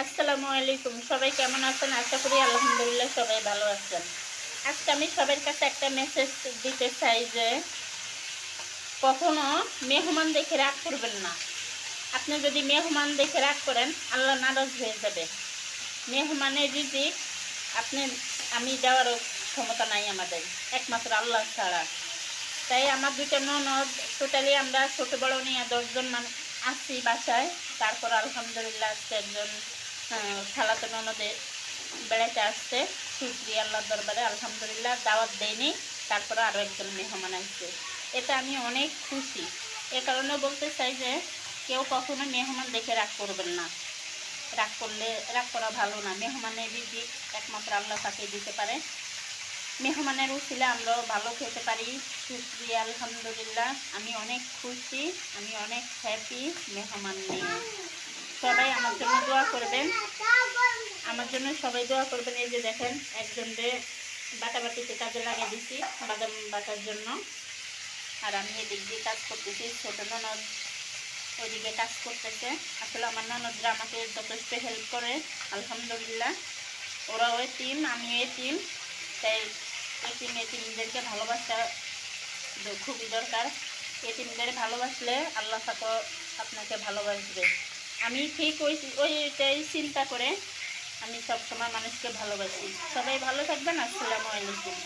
আসসালামু আলাইকুম। সবাই কেমন আছেন? আশা করি আলহামদুলিল্লাহ সবাই ভালো আছেন। আজকে আমি সবার কাছে একটা মেসেজ দিতে চাই যে, কখনো মেহমান দেখে রাগ করবেন না। আপনি যদি মেহমান দেখে রাগ করেন, আল্লাহ নারাজ হয়ে যাবে। মেহমানের রিজিক আপনি আমি দেওয়ারও ক্ষমতা নাই আমাদের, একমাত্র আল্লাহ ছাড়া। তাই আমার ২ টা ননদ, টোটালি আমরা ছোট বড় নিয়ে ১০ জন আছি বাসায়। তারপর আলহামদুলিল্লাহ আজকে একজন খালাতো ননদের বেড়াইতে আসছে। শুকরিয়া আল্লাহর দরবারে আলহামদুলিল্লাহ, দাওয়াত দেয়নি। তারপরে আরও একজন মেহমান আসছে। এতে আমি অনেক খুশি। এ কারণে বলতে চাই যে, কেউ কখনো মেহমান দেখে রাগ করবেন না। রাগ করা ভালো না। মেহমানের রিজিক একমাত্র আল্লাহ তাকেই দিতে পারে। মেহমানের উছিলা আমরাও ভালো খেতে পারি। শুকরিয়া আলহামদুলিল্লাহ। আমি অনেক খুশি, আমি অনেক হ্যাপি মেহমান নিয়ে। সবাই আমার জন্য দোয়া করবেন। আমার জন্য সবাই দোয়া করবেন। এই যে দেখেন, একজনকে বাটাবাটিতে কাজে লাগিয়ে দিচ্ছি বাদাম বাটার জন্য। আর আমি এদিক দিয়ে কাজ করতেছি। ছোট ননদ ওইদিকে কাজ করতেছে। আসলে আমার ননদরা আমাকে যথেষ্ট হেল্প করে আলহামদুলিল্লাহ। ওরাও এতিম, আমিও এতিম। তাই এতিমদেরকে ভালোবাসা খুবই দরকার। এতিমদের ভালোবাসলে আল্লাহ পাকও আপনাকে ভালোবাসবে। আমি ঠিক ওইটাই চিন্তা করে আমি সবসময় মানুষকে ভালোবাসি। সবাই ভালো থাকবেন। আসসালামু আলাইকুম।